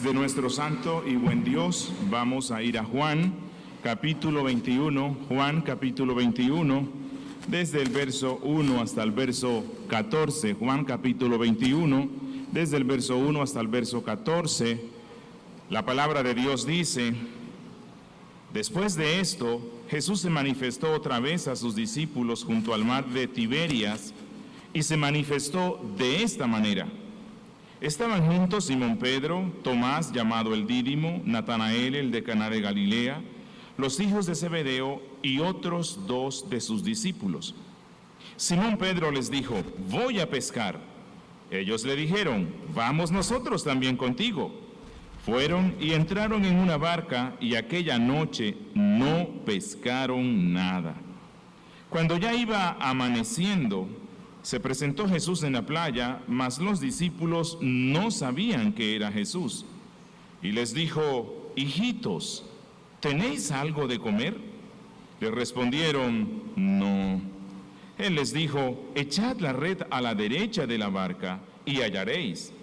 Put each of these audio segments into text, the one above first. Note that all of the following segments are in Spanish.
de nuestro santo y buen Dios, vamos a ir a Juan, capítulo 21, Juan, capítulo 21, desde el verso 1 hasta el verso 14, Juan, capítulo 21, desde el verso 1 hasta el verso 14, la palabra de Dios dice: después de esto, Jesús se manifestó otra vez a sus discípulos junto al mar de Tiberias, y se manifestó de esta manera. Estaban juntos Simón Pedro, Tomás, llamado el Dídimo, Natanael, el de Caná de Galilea, los hijos de Zebedeo y otros dos de sus discípulos. Simón Pedro les dijo: voy a pescar. Ellos le dijeron: vamos nosotros también contigo. Fueron y entraron en una barca, y aquella noche no pescaron nada. Cuando ya iba amaneciendo, se presentó Jesús en la playa, mas los discípulos no sabían que era Jesús. Y les dijo: hijitos, ¿tenéis algo de comer? Le respondieron: no. Él les dijo: echad la red a la derecha de la barca y hallaréis.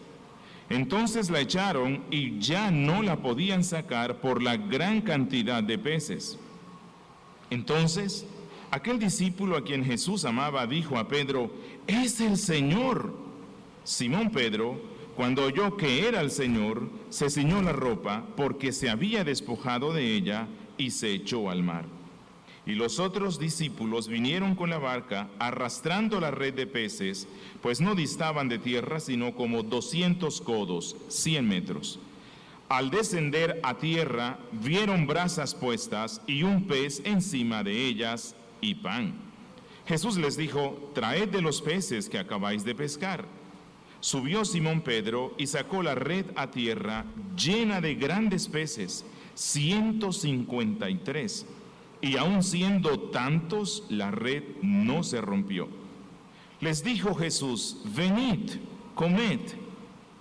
Entonces la echaron y ya no la podían sacar por la gran cantidad de peces. Entonces aquel discípulo a quien Jesús amaba dijo a Pedro: ¡es el Señor! Simón Pedro, cuando oyó que era el Señor, se ciñó la ropa porque se había despojado de ella y se echó al mar. Y los otros discípulos vinieron con la barca arrastrando la red de peces, pues no distaban de tierra sino como 200 codos, 100 metros. Al descender a tierra, vieron brasas puestas y un pez encima de ellas y pan. Jesús les dijo: traed de los peces que acabáis de pescar. Subió Simón Pedro y sacó la red a tierra llena de grandes peces, 153. Y aun siendo tantos, la red no se rompió. Les dijo Jesús: venid, comed.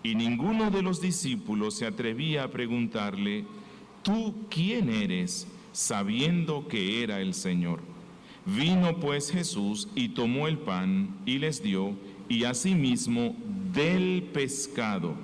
Y ninguno de los discípulos se atrevía a preguntarle: ¿tú quién eres?, sabiendo que era el Señor. Vino pues Jesús y tomó el pan y les dio, y asimismo del pescado.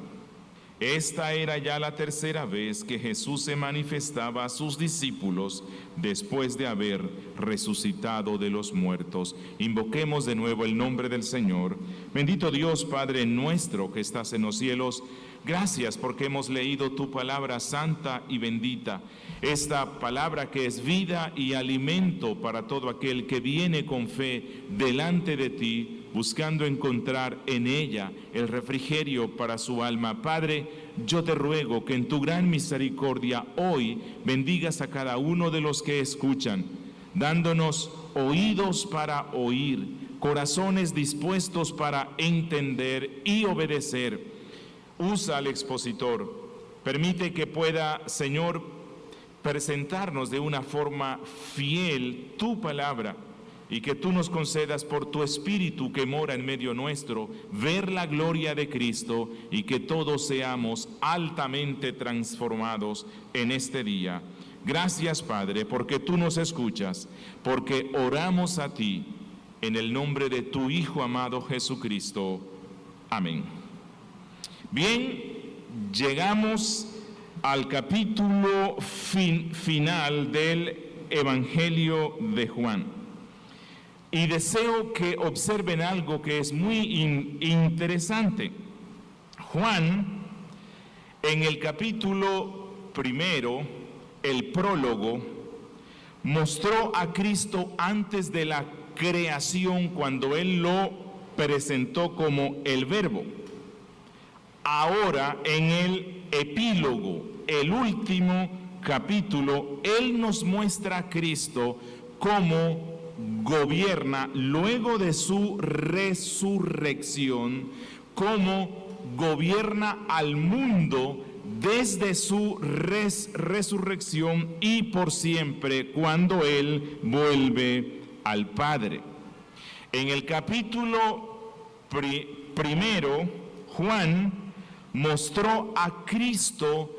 Esta era ya la tercera vez que Jesús se manifestaba a sus discípulos después de haber resucitado de los muertos. Invoquemos de nuevo el nombre del Señor. Bendito Dios, Padre nuestro que estás en los cielos, gracias porque hemos leído tu palabra santa y bendita, esta palabra que es vida y alimento para todo aquel que viene con fe delante de ti, buscando encontrar en ella el refrigerio para su alma. Padre, yo te ruego que en tu gran misericordia hoy bendigas a cada uno de los que escuchan, dándonos oídos para oír, corazones dispuestos para entender y obedecer. Usa al expositor, permite que pueda, Señor, presentarnos de una forma fiel tu palabra, y que tú nos concedas por tu Espíritu que mora en medio nuestro, ver la gloria de Cristo, y que todos seamos altamente transformados en este día. Gracias, Padre, porque tú nos escuchas, porque oramos a ti, en el nombre de tu Hijo amado Jesucristo. Amén. Bien, llegamos al capítulo final del Evangelio de Juan. Y deseo que observen algo que es muy interesante. Juan, en el capítulo primero, el prólogo, mostró a Cristo antes de la creación, cuando Él lo presentó como el Verbo. Ahora, en el epílogo, el último capítulo, Él nos muestra a Cristo como gobierna luego de su resurrección, cómo gobierna al mundo desde su resurrección y por siempre cuando Él vuelve al Padre. En el capítulo primero, Juan mostró a Cristo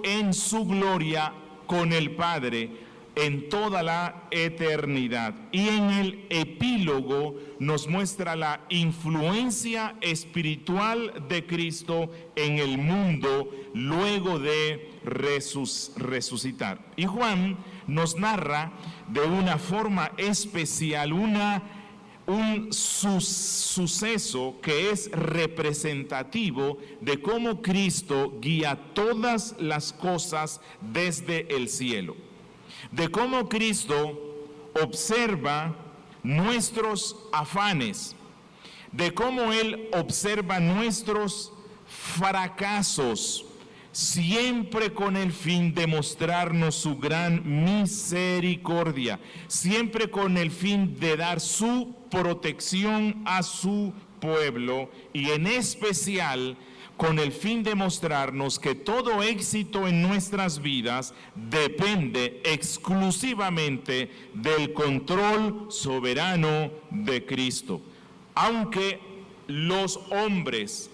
en su gloria con el Padre, en toda la eternidad. Y en el epílogo nos muestra la influencia espiritual de Cristo en el mundo luego de resucitar. Y Juan nos narra de una forma especial un suceso que es representativo de cómo Cristo guía todas las cosas desde el cielo, de cómo Cristo observa nuestros afanes, de cómo Él observa nuestros fracasos, siempre con el fin de mostrarnos su gran misericordia, siempre con el fin de dar su protección a su pueblo y en especial con el fin de mostrarnos que todo éxito en nuestras vidas depende exclusivamente del control soberano de Cristo. Aunque los hombres,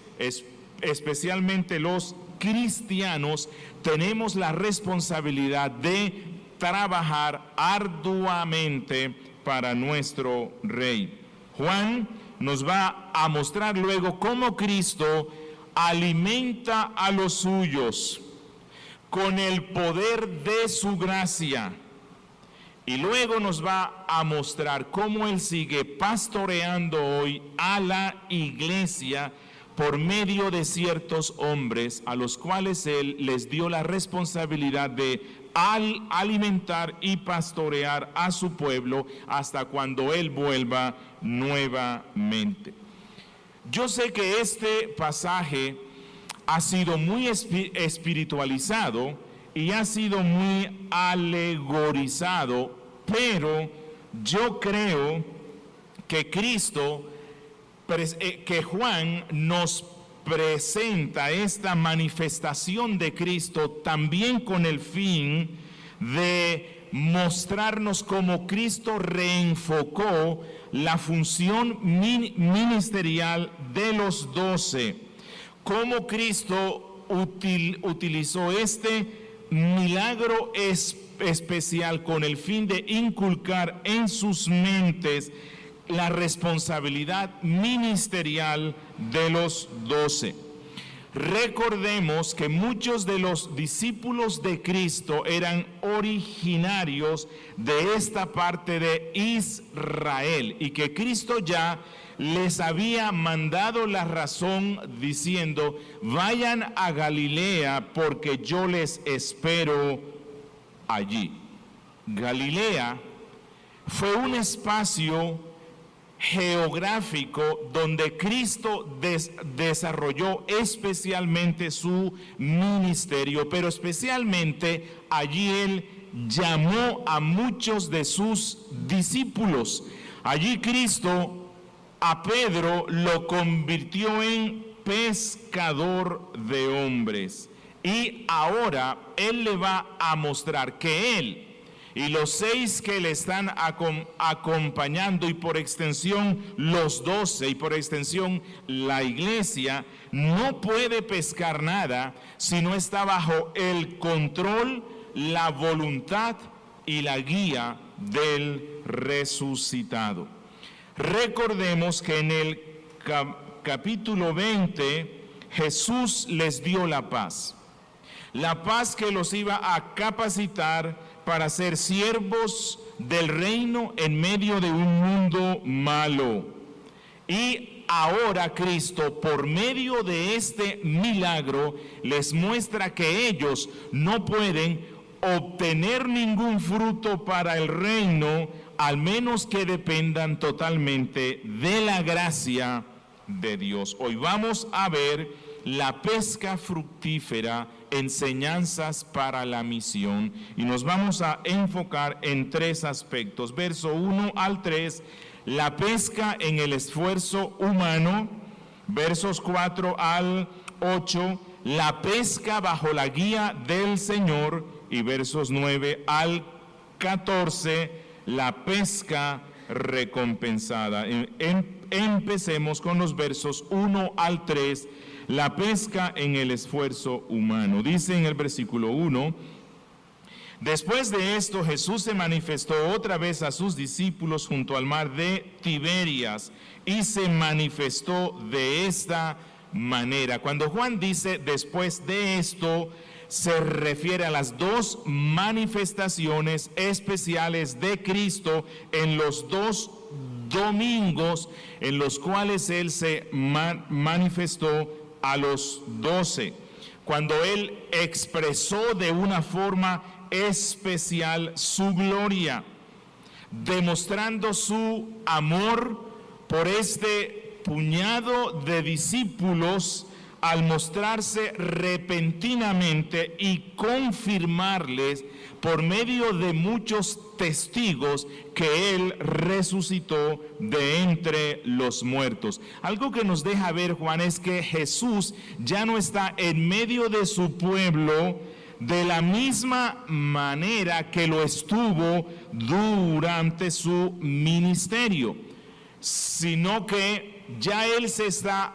especialmente los cristianos, tenemos la responsabilidad de trabajar arduamente para nuestro Rey. Juan nos va a mostrar luego cómo Cristo alimenta a los suyos con el poder de su gracia. Y luego nos va a mostrar cómo Él sigue pastoreando hoy a la iglesia por medio de ciertos hombres a los cuales Él les dio la responsabilidad de alimentar y pastorear a su pueblo hasta cuando Él vuelva nuevamente. Yo sé que este pasaje ha sido muy espiritualizado y ha sido muy alegorizado, pero yo creo que que Juan nos presenta esta manifestación de Cristo también con el fin de mostrarnos cómo Cristo reenfocó la función ministerial de los 12, cómo Cristo utilizó este milagro especial con el fin de inculcar en sus mentes la responsabilidad ministerial de los 12. Recordemos que muchos de los discípulos de Cristo eran originarios de esta parte de Israel y que Cristo ya les había mandado la razón diciendo: vayan a Galilea porque yo les espero allí. Galilea fue un espacio geográfico donde Cristo desarrolló especialmente su ministerio, pero especialmente allí Él llamó a muchos de sus discípulos. Allí Cristo a Pedro lo convirtió en pescador de hombres y ahora Él le va a mostrar que Él y los 6 que le están acompañando y por extensión los 12 y por extensión la iglesia no puede pescar nada si no está bajo el control, la voluntad y la guía del resucitado. Recordemos que en el capítulo 20 Jesús les dio la paz que los iba a capacitar para ser siervos del reino en medio de un mundo malo. Y ahora Cristo, por medio de este milagro, les muestra que ellos no pueden obtener ningún fruto para el reino, al menos que dependan totalmente de la gracia de Dios. Hoy vamos a ver la pesca fructífera, enseñanzas para la misión, y nos vamos a enfocar en 3 aspectos. Verso 1 al 3, la pesca en el esfuerzo humano. Versos 4 al 8, la pesca bajo la guía del Señor. Y versos 9 al 14, la pesca recompensada. Empecemos con los versos 1 al 3, la pesca en el esfuerzo humano. Dice en el versículo 1: Después de esto, Jesús se manifestó otra vez a sus discípulos junto al mar de Tiberias y se manifestó de esta manera. Cuando Juan dice después de esto, se refiere a las dos manifestaciones especiales de Cristo en los dos domingos en los cuales Él se manifestó a los 12, cuando Él expresó de una forma especial su gloria, demostrando su amor por este puñado de discípulos al mostrarse repentinamente y confirmarles por medio de muchos testigos que Él resucitó de entre los muertos. Algo que nos deja ver, Juan, es que Jesús ya no está en medio de su pueblo de la misma manera que lo estuvo durante su ministerio, sino que ya Él se está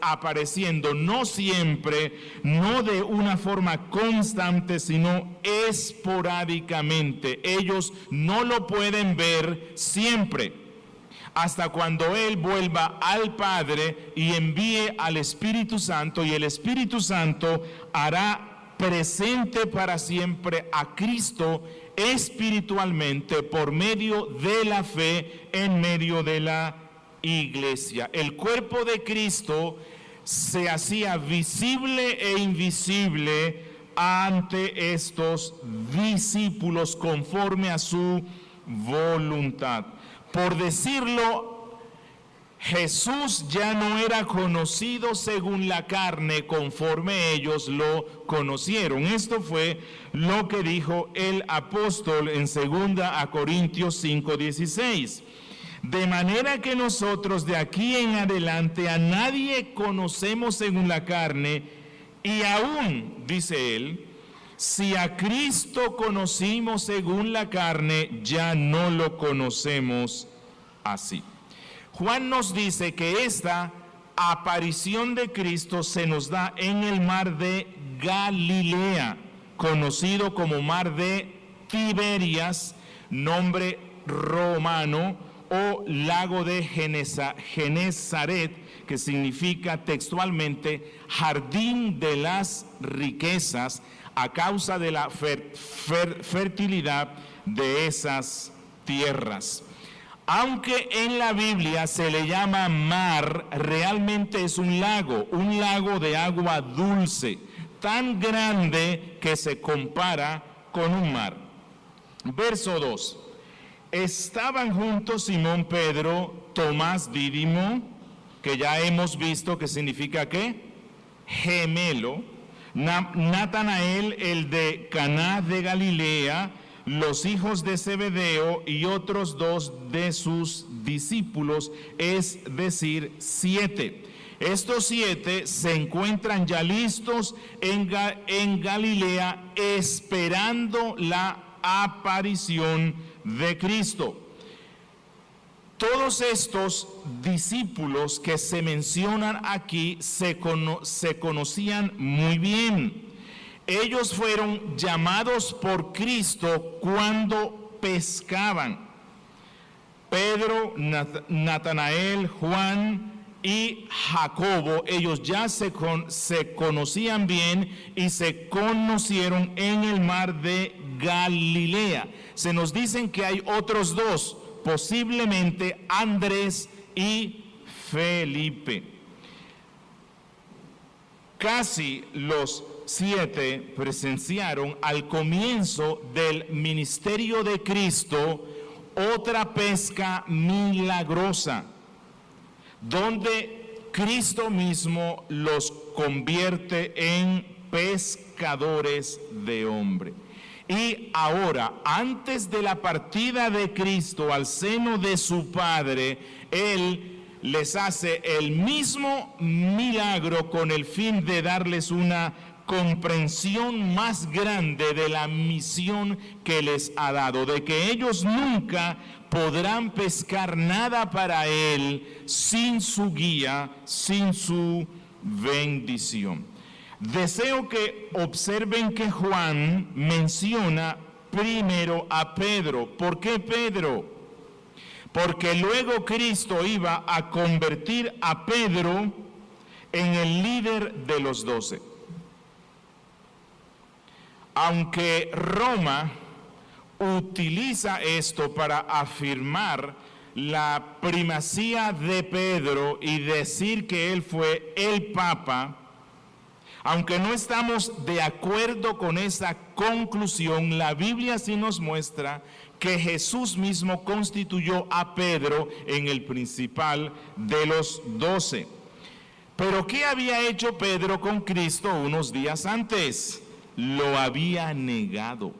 apareciendo, no siempre, no de una forma constante, sino esporádicamente. Ellos no lo pueden ver siempre, hasta cuando Él vuelva al Padre y envíe al Espíritu Santo, y el Espíritu Santo hará presente para siempre a Cristo espiritualmente por medio de la fe en medio de la iglesia. El cuerpo de Cristo se hacía visible e invisible ante estos discípulos conforme a su voluntad. Por decirlo, Jesús ya no era conocido según la carne conforme ellos lo conocieron. Esto fue lo que dijo el apóstol en 2 Corintios 5:16. De manera que nosotros de aquí en adelante a nadie conocemos según la carne, y aún, dice él, si a Cristo conocimos según la carne, ya no lo conocemos así. Juan nos dice que esta aparición de Cristo se nos da en el mar de Galilea, conocido como mar de Tiberias, nombre romano, o lago de Genezaret, que significa textualmente jardín de las riquezas, a causa de la fertilidad de esas tierras. Aunque en la Biblia se le llama mar, realmente es un lago de agua dulce, tan grande que se compara con un mar. Verso 2. Estaban juntos Simón Pedro, Tomás Dídimo, que ya hemos visto que significa ¿qué? Gemelo, Natanael, el de Caná de Galilea, los hijos de Zebedeo y otros dos de sus discípulos, es decir, 7. Estos 7 se encuentran ya listos en Galilea esperando la aparición de Cristo. Todos estos discípulos que se mencionan aquí se conocían muy bien. Ellos fueron llamados por Cristo cuando pescaban. Pedro, Natanael, Juan y Jacobo, ellos ya se conocían bien y se conocieron en el mar de Galilea. Se nos dicen que hay otros dos, posiblemente Andrés y Felipe. Casi los 7 presenciaron al comienzo del ministerio de Cristo otra pesca milagrosa, donde Cristo mismo los convierte en pescadores de hombres. Y ahora, antes de la partida de Cristo al seno de su Padre, Él les hace el mismo milagro con el fin de darles una comprensión más grande de la misión que les ha dado, de que ellos nunca podrán pescar nada para Él sin su guía, sin su bendición. Deseo que observen que Juan menciona primero a Pedro. ¿Por qué Pedro? Porque luego Cristo iba a convertir a Pedro en el líder de los 12. Aunque Roma utiliza esto para afirmar la primacía de Pedro y decir que él fue el Papa, aunque no estamos de acuerdo con esa conclusión, la Biblia sí nos muestra que Jesús mismo constituyó a Pedro en el principal de los 12. Pero ¿qué había hecho Pedro con Cristo unos días antes? Lo había negado.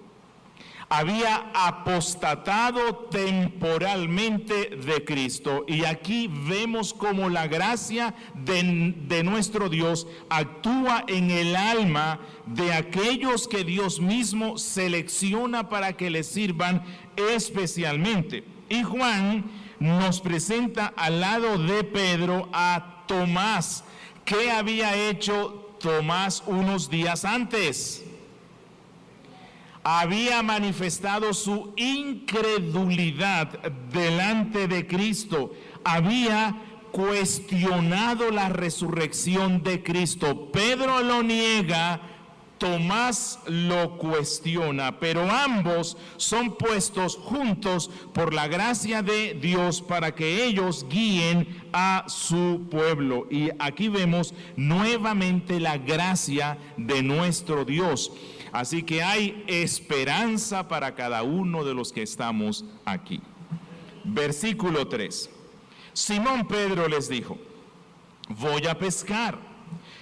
Había apostatado temporalmente de Cristo. Y aquí vemos cómo la gracia de nuestro Dios actúa en el alma de aquellos que Dios mismo selecciona para que le sirvan especialmente. Y Juan nos presenta al lado de Pedro a Tomás. ¿Qué había hecho Tomás unos días antes? Había manifestado su incredulidad delante de Cristo, había cuestionado la resurrección de Cristo. Pedro lo niega, Tomás lo cuestiona, pero ambos son puestos juntos por la gracia de Dios para que ellos guíen a su pueblo. Y aquí vemos nuevamente la gracia de nuestro Dios. Así que hay esperanza para cada uno de los que estamos aquí. Versículo 3. Simón Pedro les dijo: voy a pescar.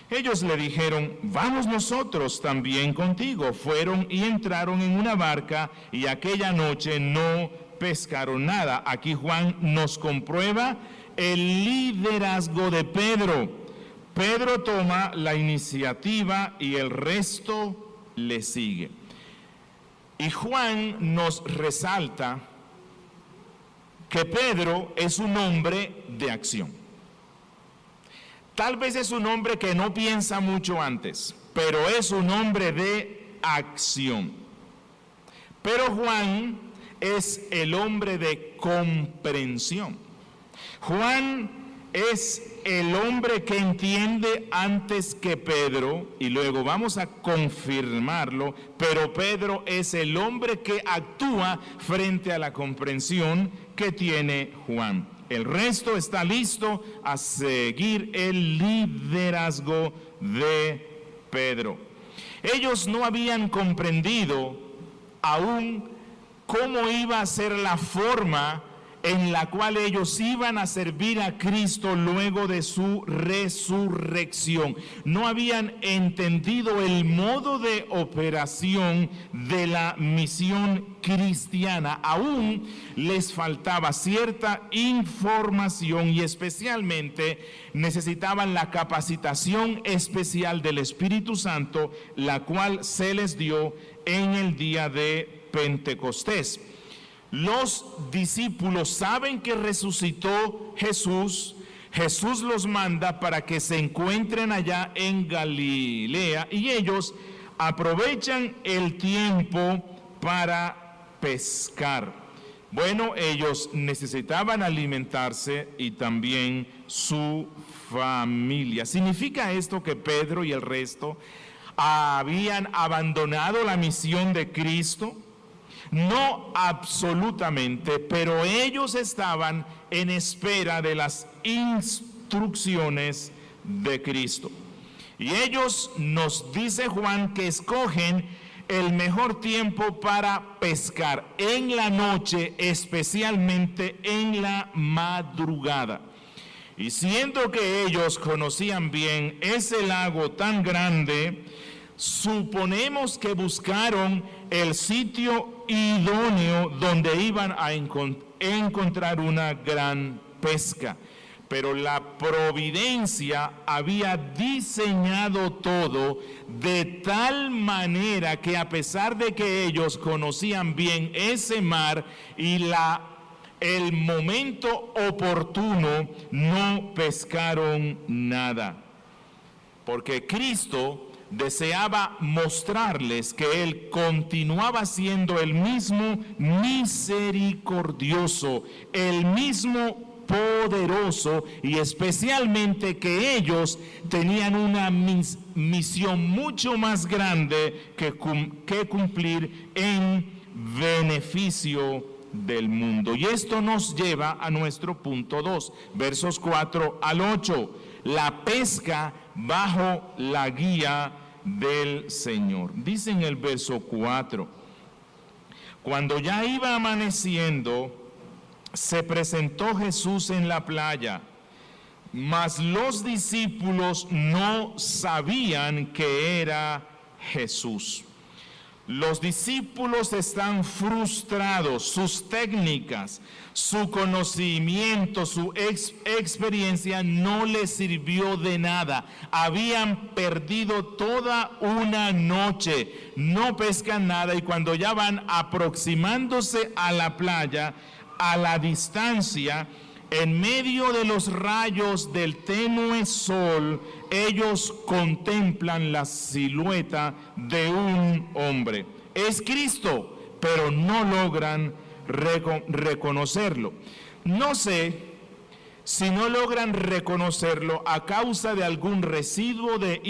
Ellos le dijeron: vamos nosotros también contigo. Fueron y entraron en una barca y aquella noche no pescaron nada. Aquí Juan nos comprueba el liderazgo de Pedro. Pedro toma la iniciativa y el resto le sigue. Y Juan nos resalta que Pedro es un hombre de acción. Tal vez es un hombre que no piensa mucho antes, pero es un hombre de acción. Pero Juan es el hombre de comprensión. Juan es el hombre que entiende antes que Pedro, y luego vamos a confirmarlo, pero Pedro es el hombre que actúa frente a la comprensión que tiene Juan. El resto está listo a seguir el liderazgo de Pedro. Ellos no habían comprendido aún cómo iba a ser la forma en la cual ellos iban a servir a Cristo luego de su resurrección. No habían entendido el modo de operación de la misión cristiana. Aún les faltaba cierta información y especialmente necesitaban la capacitación especial del Espíritu Santo, la cual se les dio en el día de Pentecostés. Los discípulos saben que resucitó Jesús. Jesús los manda para que se encuentren allá en Galilea y ellos aprovechan el tiempo para pescar. Bueno, ellos necesitaban alimentarse y también su familia. ¿Significa esto que Pedro y el resto habían abandonado la misión de Cristo? No absolutamente, pero ellos estaban en espera de las instrucciones de Cristo. Y ellos, nos dice Juan, que escogen el mejor tiempo para pescar en la noche, especialmente en la madrugada. Y siendo que ellos conocían bien ese lago tan grande, suponemos que buscaron el sitio idóneo donde iban a encontrar una gran pesca. Pero la providencia había diseñado todo de tal manera que a pesar de que ellos conocían bien ese mar y el momento oportuno, no pescaron nada. Porque Cristo deseaba mostrarles que Él continuaba siendo el mismo misericordioso, el mismo poderoso, y especialmente que ellos tenían una misión mucho más grande que cumplir en beneficio del mundo. Y esto nos lleva a nuestro punto 2, versos 4 al 8, la pesca bajo la guía del Señor. Dice en el verso 4, cuando ya iba amaneciendo, se presentó Jesús en la playa, mas los discípulos no sabían que era Jesús. Los discípulos están frustrados, sus técnicas, su conocimiento, su experiencia no les sirvió de nada. Habían perdido toda una noche, no pescan nada, y cuando ya van aproximándose a la playa, a la distancia, en medio de los rayos del tenue sol, ellos contemplan la silueta de un hombre. Es Cristo, pero no logran reconocerlo. No sé si no logran reconocerlo a causa de algún residuo de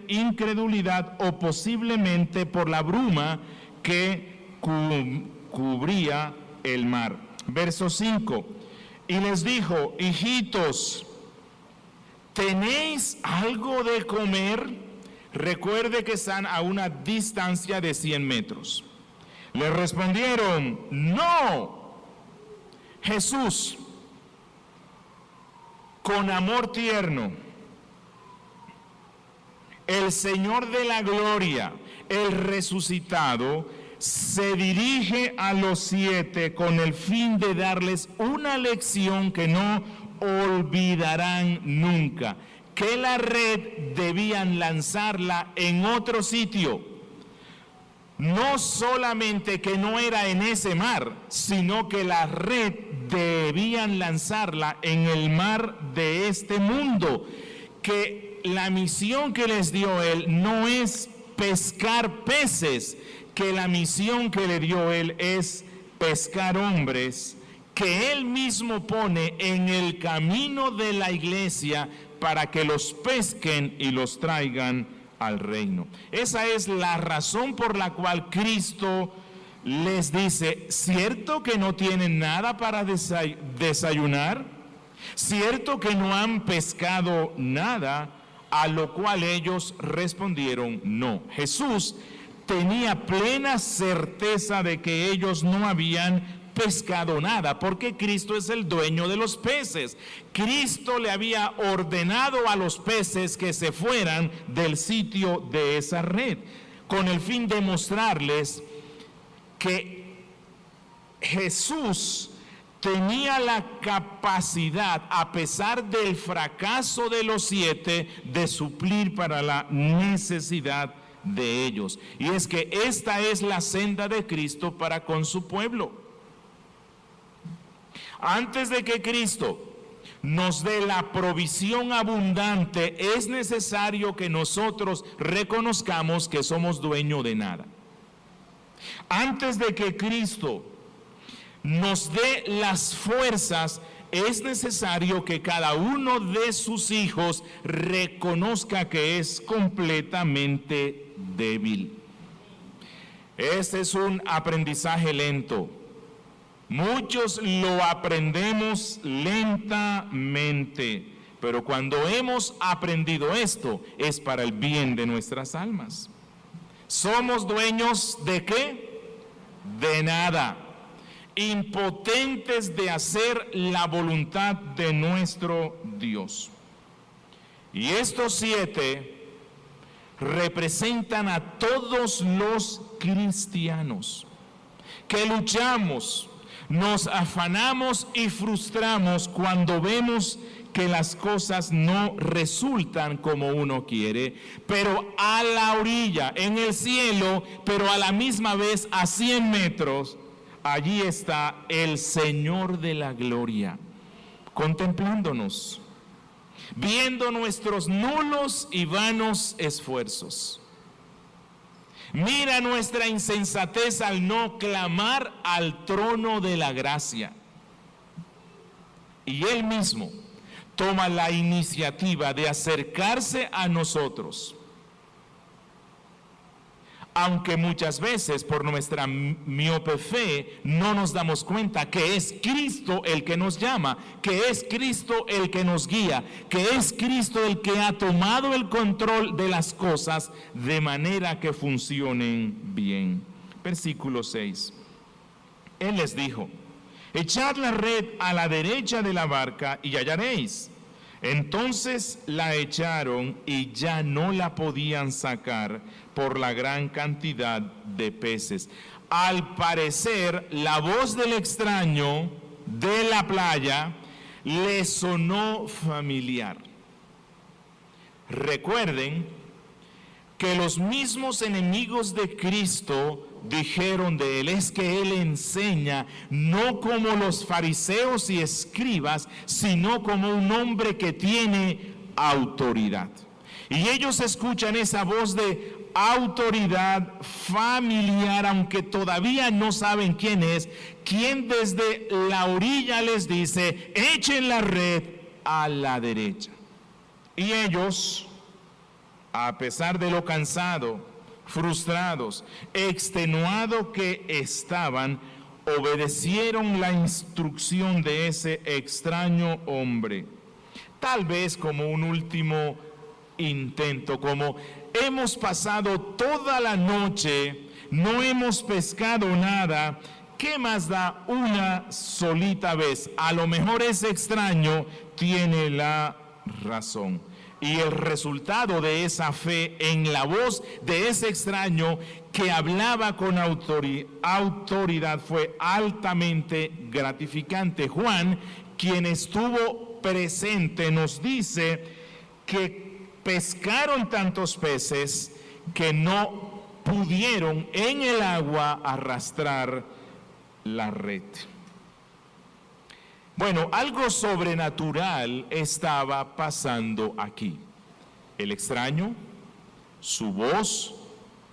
incredulidad o posiblemente por la bruma que cubría el mar. Verso 5. Y les dijo: hijitos, ¿tenéis algo de comer? Recuerde que están a una distancia de 100 metros. Le respondieron: no. Jesús, con amor tierno, el Señor de la gloria, el resucitado, se dirige a los 7 con el fin de darles una lección que no olvidarán nunca, que la red debían lanzarla en otro sitio. No solamente que no era en ese mar, sino que la red debían lanzarla en el mar de este mundo, que la misión que les dio Él no es pescar peces, que la misión que le dio Él es pescar hombres, que Él mismo pone en el camino de la iglesia para que los pesquen y los traigan al reino. Esa es la razón por la cual Cristo les dice: ¿cierto que no tienen nada para desayunar? ¿Cierto que no han pescado nada? A lo cual ellos respondieron: no. Jesús tenía plena certeza de que ellos no habían pescado nada, porque Cristo es el dueño de los peces. Cristo le había ordenado a los peces que se fueran del sitio de esa red, con el fin de mostrarles que Jesús tenía la capacidad, a pesar del fracaso de los 7, de suplir para la necesidad de ellos. Y es que esta es la senda de Cristo para con su pueblo. Antes de que Cristo nos dé la provisión abundante, es necesario que nosotros reconozcamos que somos dueños de nada. Antes de que Cristo nos dé las fuerzas, es necesario que cada uno de sus hijos reconozca que es completamente débil. Este es un aprendizaje lento. Muchos lo aprendemos lentamente, pero cuando hemos aprendido esto, es para el bien de nuestras almas. ¿Somos dueños de qué? De nada. Impotentes de hacer la voluntad de nuestro Dios. Y estos 7 representan a todos los cristianos que luchamos, nos afanamos y frustramos cuando vemos que las cosas no resultan como uno quiere, pero a la orilla, en el cielo, pero a la misma vez a 100 metros, allí está el Señor de la gloria, contemplándonos. viendo nuestros nulos y vanos esfuerzos. Mira nuestra insensatez al no clamar al trono de la gracia. Y Él mismo toma la iniciativa de acercarse a nosotros. Aunque muchas veces por nuestra miope fe no nos damos cuenta que es Cristo el que nos llama, que es Cristo el que nos guía, que es Cristo el que ha tomado el control de las cosas de manera que funcionen bien. Versículo 6. Él les dijo: echad la red a la derecha de la barca y hallaréis. Entonces la echaron y ya no la podían sacar por la gran cantidad de peces. Al parecer, la voz del extraño de la playa le sonó familiar. Recuerden que los mismos enemigos de Cristo dijeron de él, es que él enseña no como los fariseos y escribas, sino como un hombre que tiene autoridad. Y ellos escuchan esa voz de autoridad familiar, aunque todavía no saben quién es, quien desde la orilla les dice: echen la red a la derecha. Y ellos, a pesar de lo cansado, frustrados, extenuados que estaban, obedecieron la instrucción de ese extraño hombre. Tal vez como un último intento, como hemos pasado toda la noche, no hemos pescado nada, ¿qué más da una solita vez? A lo mejor ese extraño tiene la razón. Y el resultado de esa fe en la voz de ese extraño que hablaba con autoridad fue altamente gratificante. Juan, quien estuvo presente, nos dice que pescaron tantos peces que no pudieron en el agua arrastrar la red. Bueno, algo sobrenatural estaba pasando aquí. El extraño, su voz,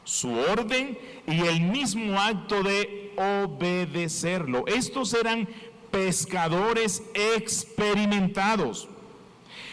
su orden y el mismo acto de obedecerlo. Estos eran pescadores experimentados.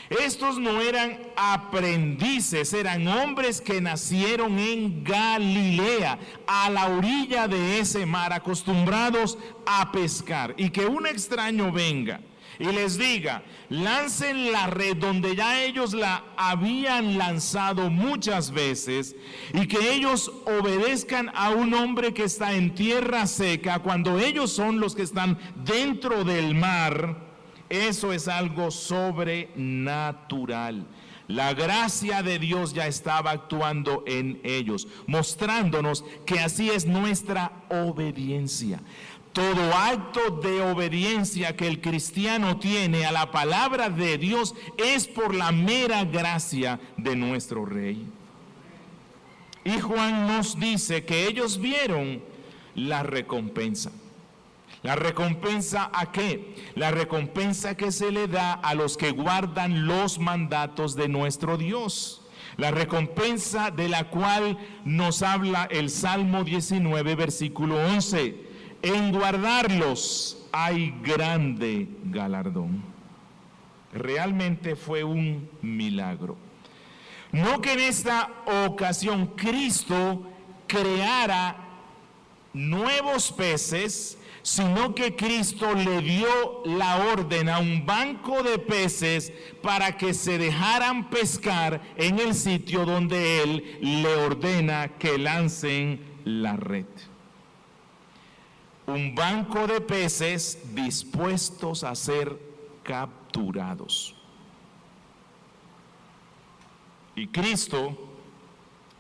Estos no eran aprendices, eran hombres que nacieron en Galilea, a la orilla de ese mar, acostumbrados a pescar. Y que un extraño venga y les diga: lancen la red donde ya ellos la habían lanzado muchas veces, y que ellos obedezcan a un hombre que está en tierra seca cuando ellos son los que están dentro del mar. Eso es algo sobrenatural. La gracia de Dios ya estaba actuando en ellos, mostrándonos que así es nuestra obediencia. Todo acto de obediencia que el cristiano tiene a la palabra de Dios es por la mera gracia de nuestro Rey. Y Juan nos dice que ellos vieron la recompensa. ¿La recompensa a qué? La recompensa que se le da a los que guardan los mandatos de nuestro Dios. La recompensa de la cual nos habla el Salmo 19, versículo 11. En guardarlos hay grande galardón. Realmente fue un milagro. No que en esta ocasión Cristo creara nuevos peces, sino que Cristo le dio la orden a un banco de peces para que se dejaran pescar en el sitio donde Él le ordena que lancen la red. Un banco de peces dispuestos a ser capturados. Y Cristo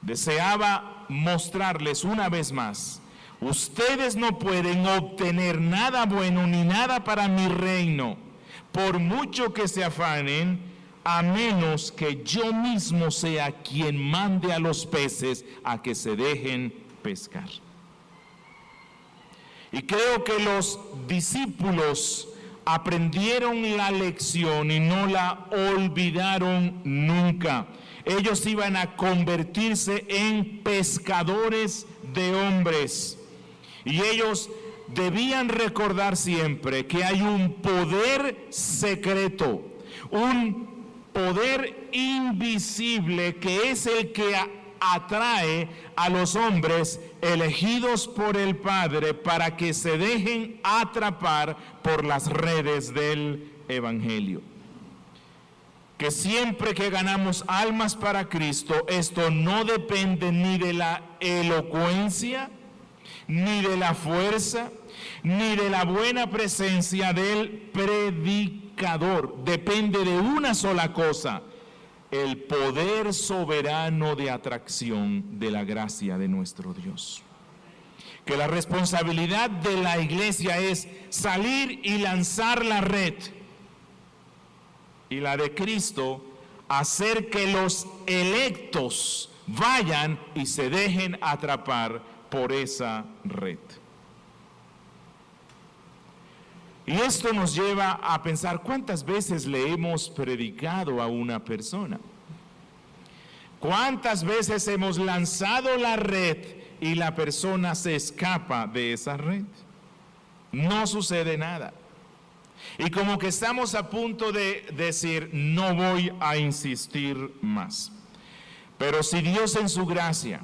deseaba mostrarles una vez más: ustedes no pueden obtener nada bueno ni nada para mi reino, por mucho que se afanen, a menos que yo mismo sea quien mande a los peces a que se dejen pescar. Y creo que los discípulos aprendieron la lección y no la olvidaron nunca. Ellos iban a convertirse en pescadores de hombres. Y ellos debían recordar siempre que hay un poder secreto, un poder invisible que es el que atrae a los hombres elegidos por el Padre para que se dejen atrapar por las redes del Evangelio. Que siempre que ganamos almas para Cristo, esto no depende ni de la elocuencia, ni de la fuerza, ni de la buena presencia del predicador. Depende de una sola cosa: el poder soberano de atracción de la gracia de nuestro Dios. Que la responsabilidad de la iglesia es salir y lanzar la red, y la de Cristo, hacer que los electos vayan y se dejen atrapar por esa red. Y esto nos lleva a pensar cuántas veces le hemos predicado a una persona. ¿Cuántas veces hemos lanzado la red y la persona se escapa de esa red? No sucede nada. Y como que estamos a punto de decir, no voy a insistir más. Pero si Dios en su gracia,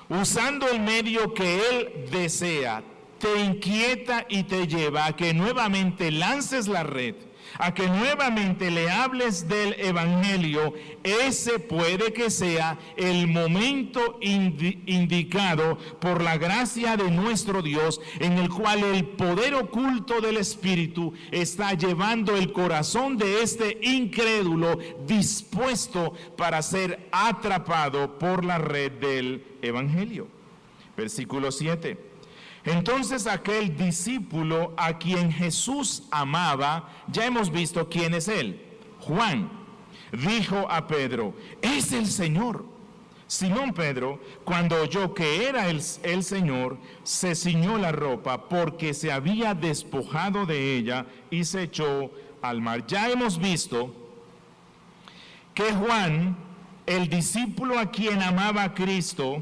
usando el medio que Él desea, te inquieta y te lleva a que nuevamente lances la red, a que nuevamente le hables del Evangelio, ese puede que sea el momento indicado por la gracia de nuestro Dios, en el cual el poder oculto del Espíritu está llevando el corazón de este incrédulo dispuesto para ser atrapado por la red del Evangelio. Versículo 7. Entonces aquel discípulo a quien Jesús amaba, ya hemos visto quién es él, Juan, dijo a Pedro, es el Señor. Simón Pedro, cuando oyó que era el Señor, se ciñó la ropa porque se había despojado de ella y se echó al mar. Ya hemos visto que Juan, el discípulo a quien amaba a Cristo,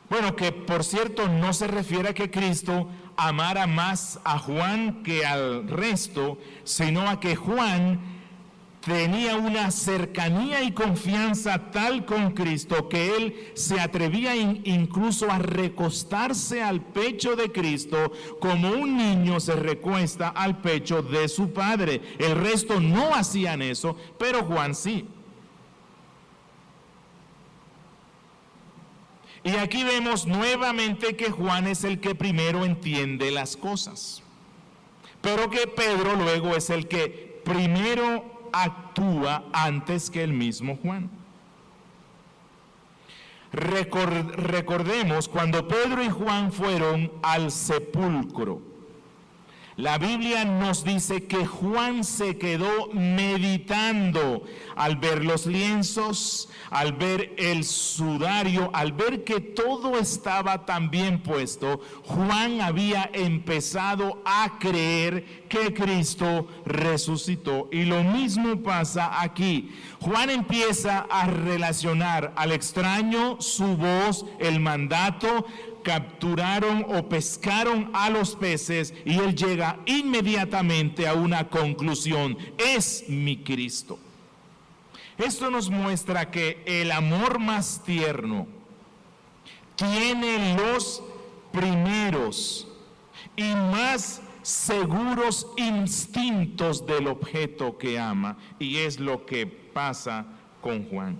bueno, que por cierto no se refiere a que Cristo amara más a Juan que al resto, sino a que Juan tenía una cercanía y confianza tal con Cristo que él se atrevía incluso a recostarse al pecho de Cristo como un niño se recuesta al pecho de su padre. El resto no hacían eso, pero Juan sí. Y aquí vemos nuevamente que Juan es el que primero entiende las cosas, pero que Pedro luego es el que primero actúa antes que el mismo Juan. Recordemos cuando Pedro y Juan fueron al sepulcro. La Biblia nos dice que Juan se quedó meditando al ver los lienzos, al ver el sudario, al ver que todo estaba tan bien puesto. Juan había empezado a creer que Cristo resucitó. Y lo mismo pasa aquí. Juan empieza a relacionar al extraño, su voz, el mandato. Capturaron o pescaron a los peces y él llega inmediatamente a una conclusión: es mi Cristo. Esto nos muestra que el amor más tierno tiene los primeros y más seguros instintos del objeto que ama, y es lo que pasa con Juan.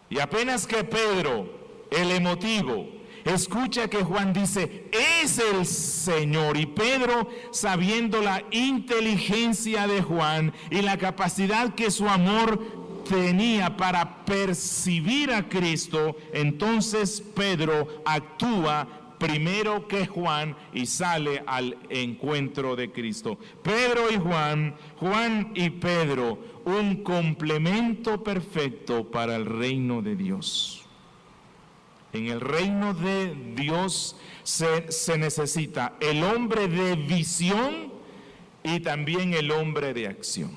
Y apenas que Pedro, el emotivo, escucha que Juan dice, es el Señor, y Pedro, sabiendo la inteligencia de Juan y la capacidad que su amor tenía para percibir a Cristo, entonces Pedro actúa primero que Juan y sale al encuentro de Cristo. Pedro y Juan, Juan y Pedro, un complemento perfecto para el reino de Dios. En el reino de Dios se necesita el hombre de visión y también el hombre de acción.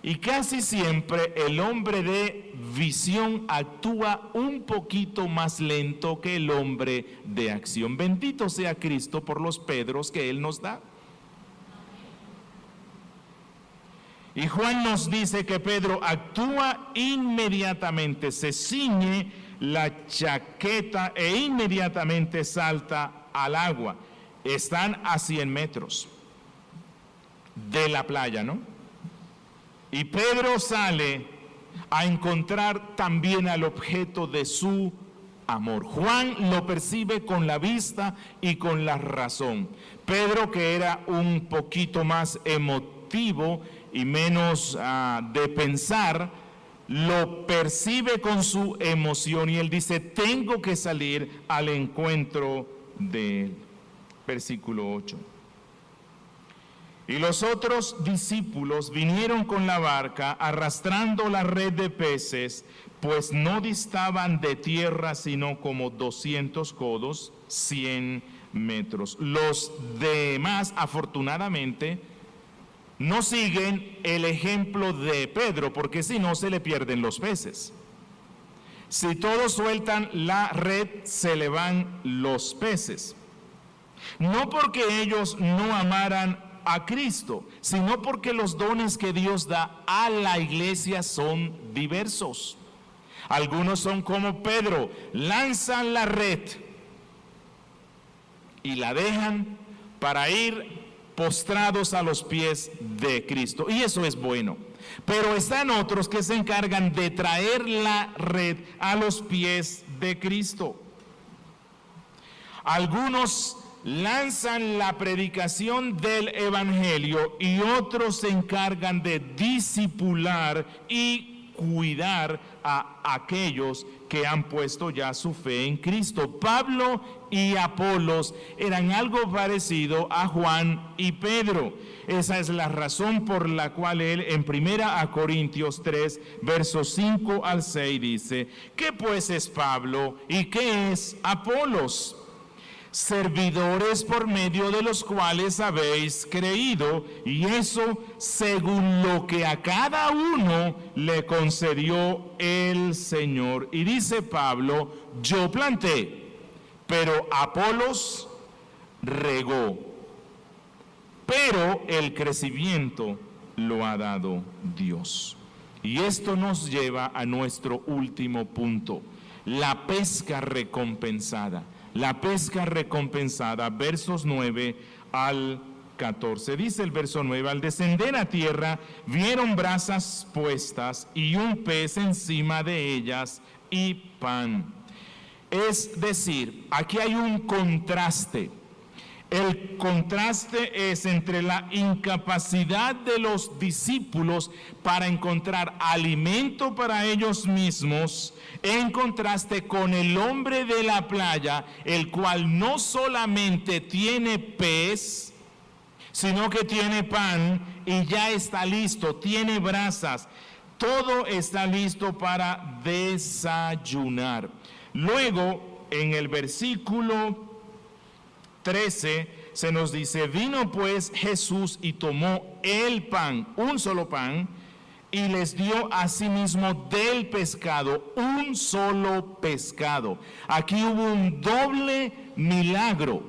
Y casi siempre el hombre de visión actúa un poquito más lento que el hombre de acción. Bendito sea Cristo por los Pedros que Él nos da. Y Juan nos dice que Pedro actúa inmediatamente, se ciñe la chaqueta e inmediatamente salta al agua. Están a 100 metros de la playa, ¿no? Y Pedro sale a encontrar también al objeto de su amor. Juan lo percibe con la vista y con la razón. Pedro, que era un poquito más emotivo y menos de pensar, lo percibe con su emoción y él dice, tengo que salir al encuentro de él. Versículo 8. Y los otros discípulos vinieron con la barca arrastrando la red de peces, pues no distaban de tierra sino como 200 codos, 100 metros. Los demás, afortunadamente, no siguen el ejemplo de Pedro, porque si no se le pierden los peces. Si todos sueltan la red, se le van los peces. No porque ellos no amaran a Cristo, sino porque los dones que Dios da a la iglesia son diversos. Algunos son como Pedro, lanzan la red y la dejan para ir postrados a los pies de Cristo, y eso es bueno. Pero están otros que se encargan de traer la red a los pies de Cristo. Algunos lanzan la predicación del evangelio y otros se encargan de discipular y cuidar a aquellos que han puesto ya su fe en Cristo. Pablo y Apolos eran algo parecido a Juan y Pedro. Esa es la razón por la cual él en 1 Corintios 3, versos 5 al 6 dice, ¿qué pues es Pablo y qué es Apolos? Servidores por medio de los cuales habéis creído, y eso según lo que a cada uno le concedió el Señor. Y dice Pablo, yo planté, pero Apolos regó, pero el crecimiento lo ha dado Dios. Y esto nos lleva a nuestro último punto, la pesca recompensada. La pesca recompensada, versos 9 al 14. Dice el verso 9, al descender a tierra, vieron brasas puestas y un pez encima de ellas y pan. Es decir, aquí hay un contraste. El contraste es entre la incapacidad de los discípulos para encontrar alimento para ellos mismos, en contraste con el hombre de la playa, el cual no solamente tiene pez, sino que tiene pan y ya está listo, tiene brasas, todo está listo para desayunar. Luego, en el versículo 13 se nos dice, vino pues Jesús y tomó el pan, un solo pan, y les dio a sí mismo del pescado, un solo pescado. Aquí hubo un doble milagro.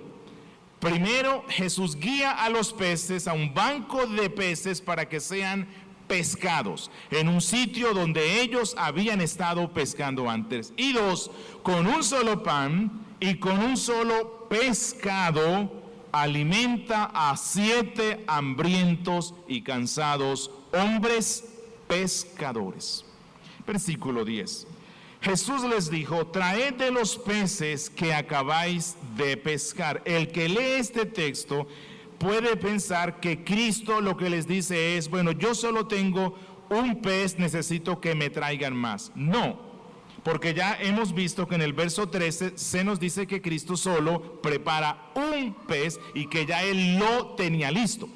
Primero, Jesús guía a los peces a un banco de peces para que sean pescados, en un sitio donde ellos habían estado pescando antes. Y dos, con un solo pan y con un solo pescado, alimenta a 7 hambrientos y cansados hombres pescadores. Versículo 10. Jesús les dijo, traed de los peces que acabáis de pescar. El que lee este texto puede pensar que Cristo lo que les dice es, bueno, yo solo tengo un pez, necesito que me traigan más. No, porque ya hemos visto que en el verso 13 se nos dice que Cristo solo prepara un pez y que ya Él lo tenía listo.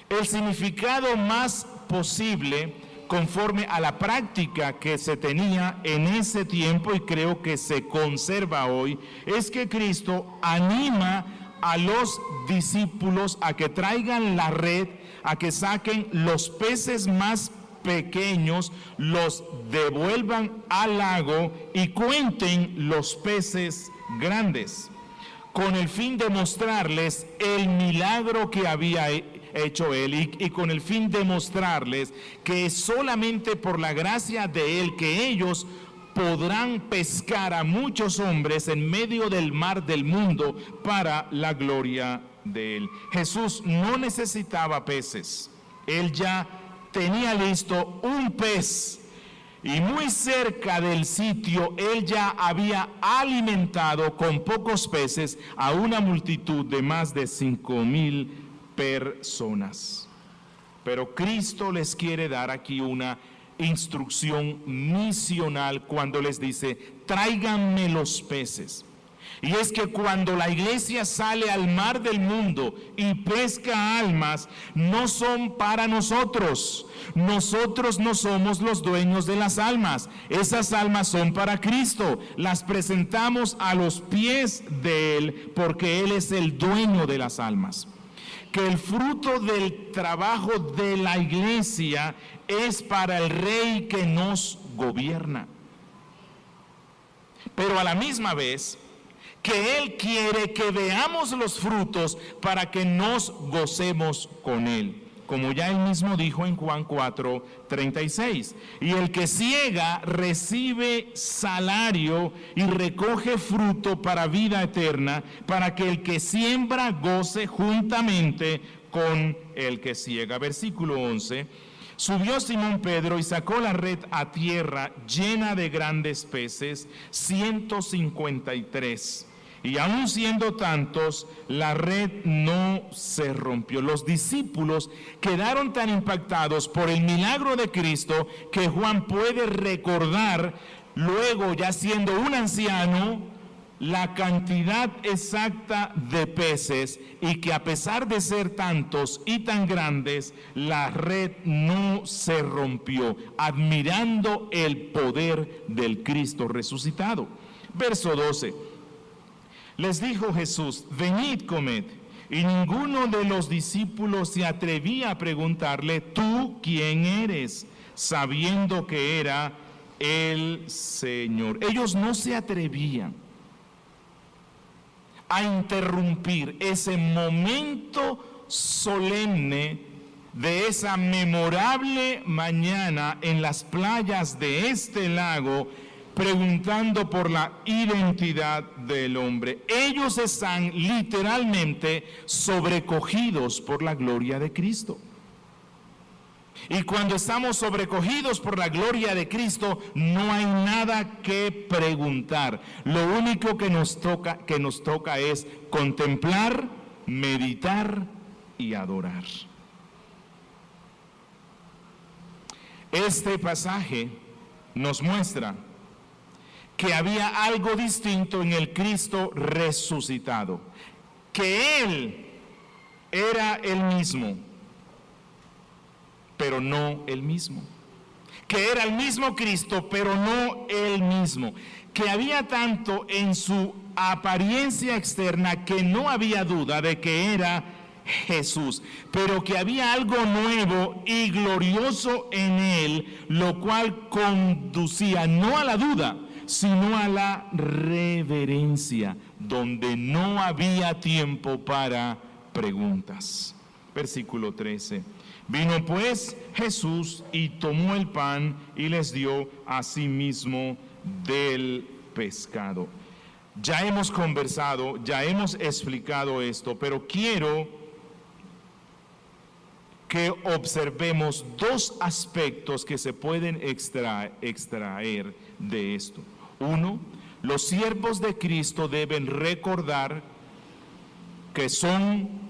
El significado más posible conforme a la práctica que se tenía en ese tiempo y creo que se conserva hoy, es que Cristo anima a los discípulos a que traigan la red, a que saquen los peces más pequeños, los devuelvan al lago y cuenten los peces grandes, con el fin de mostrarles el milagro que había hecho él y con el fin de mostrarles que es solamente por la gracia de él que ellos podrán pescar a muchos hombres en medio del mar del mundo para la gloria de él. Jesús no necesitaba peces, él ya tenía listo un pez y muy cerca del sitio él ya había alimentado con pocos peces a una multitud de más de 5,000 personas. Pero Cristo les quiere dar aquí una instrucción misional cuando les dice: tráiganme los peces. Y es que cuando la iglesia sale al mar del mundo y pesca almas, no son para nosotros. Nosotros no somos los dueños de las almas. Esas almas son para Cristo. Las presentamos a los pies de Él porque Él es el dueño de las almas. Que el fruto del trabajo de la iglesia es para el Rey que nos gobierna. Pero a la misma vez, que Él quiere que veamos los frutos para que nos gocemos con Él. Como ya Él mismo dijo en Juan 4:36. Y el que siega recibe salario y recoge fruto para vida eterna, para que el que siembra goce juntamente con el que siega. Versículo 11. Subió Simón Pedro y sacó la red a tierra llena de grandes peces, 153. Y aun siendo tantos, la red no se rompió. Los discípulos quedaron tan impactados por el milagro de Cristo que Juan puede recordar, luego ya siendo un anciano, la cantidad exacta de peces y que a pesar de ser tantos y tan grandes, la red no se rompió, admirando el poder del Cristo resucitado. Verso 12. Les dijo Jesús: venid, comed. Y ninguno de los discípulos se atrevía a preguntarle: ¿tú quién eres?, sabiendo que era el Señor. Ellos no se atrevían a interrumpir ese momento solemne de esa memorable mañana en las playas de este lago, preguntando por la identidad del hombre. Ellos están literalmente sobrecogidos por la gloria de Cristo. Y cuando estamos sobrecogidos por la gloria de Cristo, no hay nada que preguntar. Lo único que nos toca es contemplar, meditar y adorar. Este pasaje nos muestra que había algo distinto en el Cristo resucitado, que Él era el mismo, pero no el mismo, que era el mismo Cristo, pero no el mismo, que había tanto en su apariencia externa que no había duda de que era Jesús, pero que había algo nuevo y glorioso en Él, lo cual conducía no a la duda, sino a la reverencia, donde no había tiempo para preguntas. Versículo 13. Vino pues Jesús y tomó el pan y les dio a sí mismo del pescado. Ya hemos conversado, ya hemos explicado esto, pero quiero que observemos dos aspectos que se pueden extraer de esto. Uno, los siervos de Cristo deben recordar que están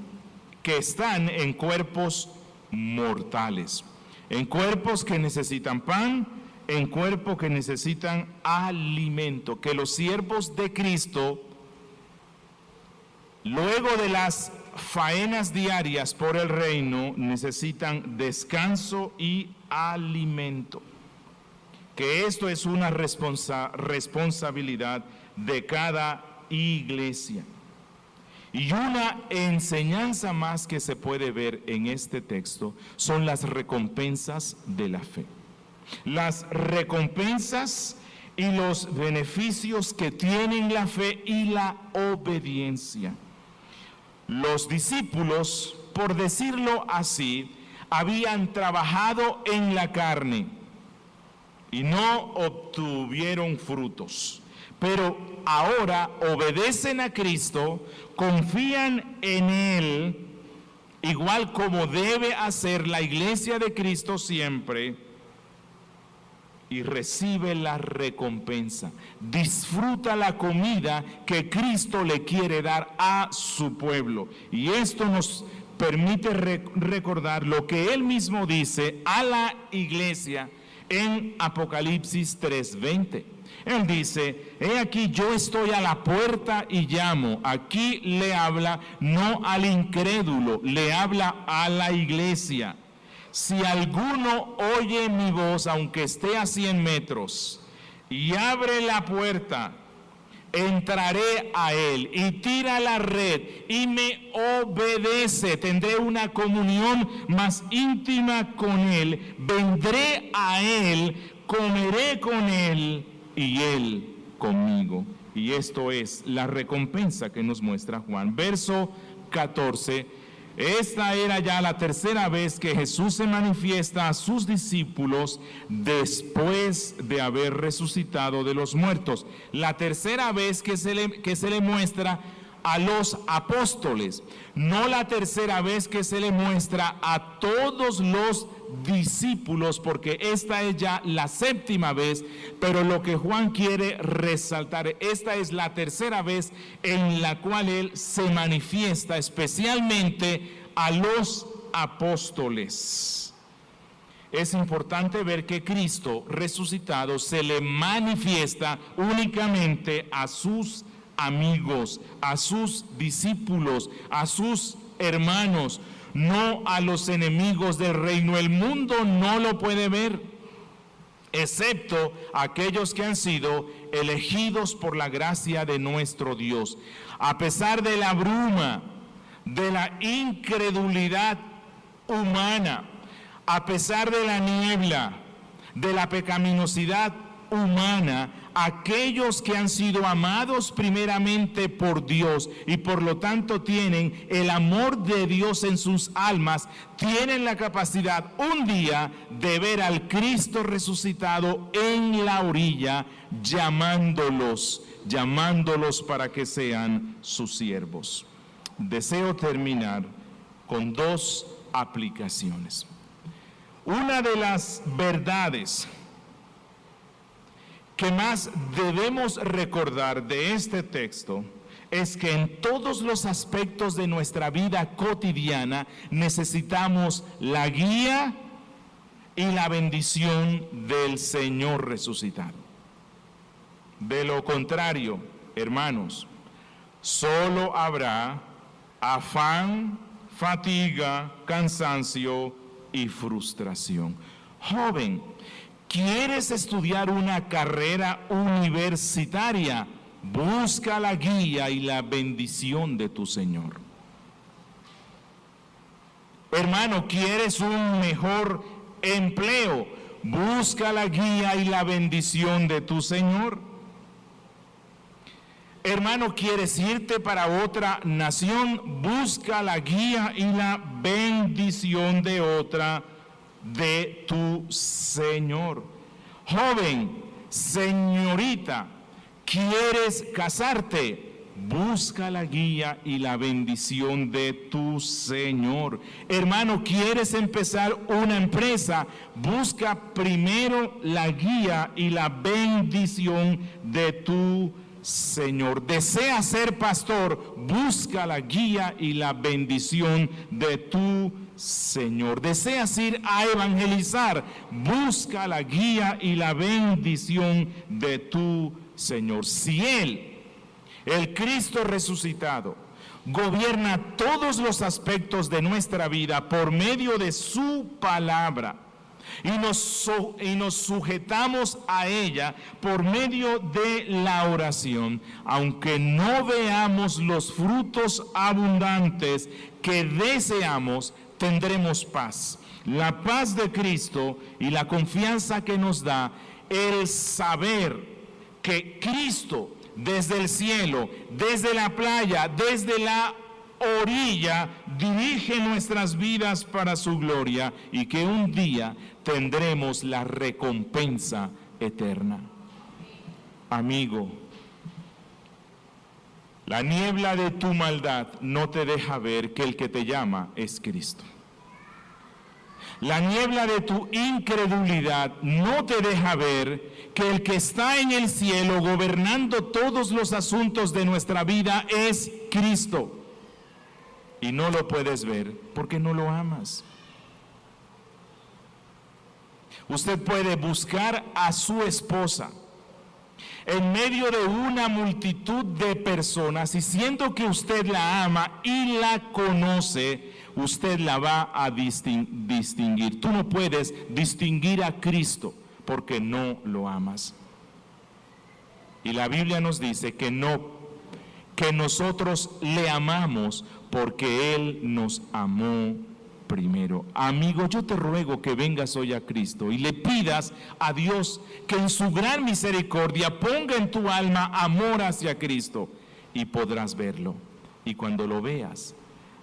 en cuerpos mortales, en cuerpos que necesitan pan, en cuerpos que necesitan alimento, que los siervos de Cristo, luego de las faenas diarias por el reino necesitan descanso y alimento. Que esto es una responsabilidad de cada iglesia. Y una enseñanza más que se puede ver en este texto son las recompensas de la fe. Las recompensas y los beneficios que tienen la fe y la obediencia. Los discípulos, por decirlo así, habían trabajado en la carne y no obtuvieron frutos. Pero ahora obedecen a Cristo, confían en Él, igual como debe hacer la iglesia de Cristo siempre, y recibe la recompensa. Disfruta la comida que Cristo le quiere dar a su pueblo. Y esto nos permite recordar lo que Él mismo dice a la iglesia en Apocalipsis 3:20. Él dice: he aquí, yo estoy a la puerta y llamo. Aquí le habla no al incrédulo, le habla a la iglesia. Si alguno oye mi voz, aunque esté a 100 metros, y abre la puerta, entraré a él y tira la red y me obedece. Tendré una comunión más íntima con él. Vendré a él, comeré con él y él conmigo. Y esto es la recompensa que nos muestra Juan. Verso 14. Esta era ya la tercera vez que Jesús se manifiesta a sus discípulos después de haber resucitado de los muertos. La tercera vez que se le muestra a los apóstoles, no la tercera vez que se le muestra a todos los discípulos, porque esta es ya la séptima vez, pero lo que Juan quiere resaltar, esta es la tercera vez en la cual él se manifiesta especialmente a los apóstoles. Es importante ver que Cristo resucitado se le manifiesta únicamente a sus amigos, a sus discípulos, a sus hermanos, no a los enemigos del reino. El mundo no lo puede ver, excepto aquellos que han sido elegidos por la gracia de nuestro Dios. A pesar de la bruma, de la incredulidad humana, a pesar de la niebla, de la pecaminosidad humana, aquellos que han sido amados primeramente por Dios y por lo tanto tienen el amor de Dios en sus almas, tienen la capacidad un día de ver al Cristo resucitado en la orilla, llamándolos para que sean sus siervos. Deseo terminar con dos aplicaciones. Una de las verdades que más debemos recordar de este texto es que en todos los aspectos de nuestra vida cotidiana necesitamos la guía y la bendición del Señor resucitado. De lo contrario, hermanos, solo habrá afán, fatiga, cansancio y frustración. Joven, ¿quieres estudiar una carrera universitaria? Busca la guía y la bendición de tu Señor. Hermano, ¿quieres un mejor empleo? Busca la guía y la bendición de tu Señor. Hermano, ¿quieres irte para otra nación? Busca la guía y la bendición de tu Señor. Joven, señorita, ¿quieres casarte? Busca la guía y la bendición de tu Señor. Hermano, ¿quieres empezar una empresa? Busca primero la guía y la bendición de tu Señor. ¿Desea ser pastor? Busca la guía y la bendición de tu Señor. ¿Deseas ir a evangelizar? Busca la guía y la bendición de tu Señor. Si el Cristo resucitado, gobierna todos los aspectos de nuestra vida por medio de su palabra. Y nos sujetamos a ella por medio de la oración, aunque no veamos los frutos abundantes que deseamos, tendremos paz. La paz de Cristo y la confianza que nos da el saber que Cristo desde el cielo, desde la playa, desde la orilla, dirige nuestras vidas para su gloria y que un día tendremos la recompensa eterna. Amigo, la niebla de tu maldad no te deja ver que el que te llama es Cristo. La niebla de tu incredulidad no te deja ver que el que está en el cielo gobernando todos los asuntos de nuestra vida es Cristo. Y no lo puedes ver porque no lo amas. Usted puede buscar a su esposa en medio de una multitud de personas y siendo que usted la ama y la conoce, usted la va a distinguir. Tú no puedes distinguir a Cristo porque no lo amas. Y la Biblia nos dice que nosotros le amamos porque Él nos amó primero. Amigo, yo te ruego que vengas hoy a Cristo y le pidas a Dios que en su gran misericordia ponga en tu alma amor hacia Cristo y podrás verlo. Y cuando lo veas,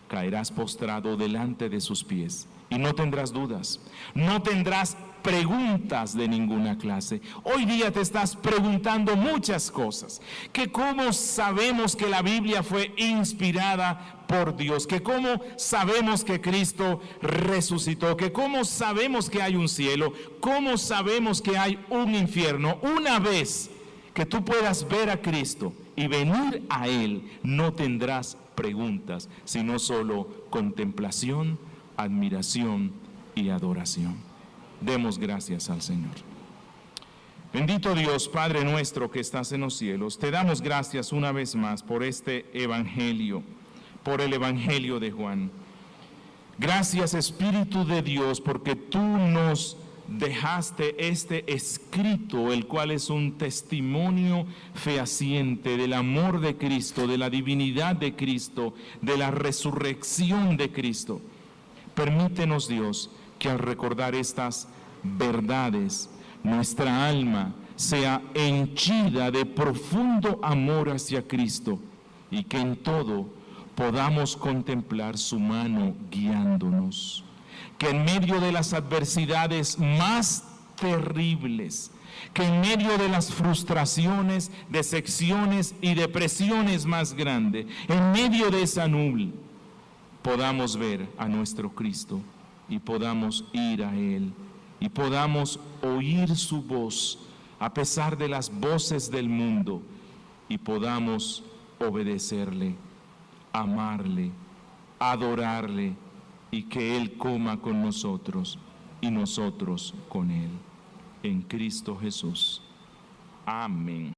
caerás postrado delante de sus pies y no tendrás dudas, no tendrás preguntas de ninguna clase. Hoy día te estás preguntando muchas cosas, que cómo sabemos que la Biblia fue inspirada por Dios, que cómo sabemos que Cristo resucitó, que cómo sabemos que hay un cielo, cómo sabemos que hay un infierno. Una vez que tú puedas ver a Cristo y venir a Él, no tendrás preguntas, sino solo contemplación, admiración y adoración. Demos gracias al Señor. Bendito Dios, Padre nuestro que estás en los cielos, te damos gracias una vez más por este evangelio, por el evangelio de Juan. Gracias, Espíritu de Dios, porque tú nos dejaste este escrito, el cual es un testimonio fehaciente del amor de Cristo, de la divinidad de Cristo, de la resurrección de Cristo. Permítenos, Dios, que al recordar estas verdades, nuestra alma sea henchida de profundo amor hacia Cristo y que en todo podamos contemplar su mano guiándonos. Que en medio de las adversidades más terribles, que en medio de las frustraciones, decepciones y depresiones más grandes, en medio de esa nube, podamos ver a nuestro Cristo y podamos ir a Él y podamos oír su voz a pesar de las voces del mundo y podamos obedecerle, amarle, adorarle y que Él coma con nosotros y nosotros con Él. En Cristo Jesús. Amén.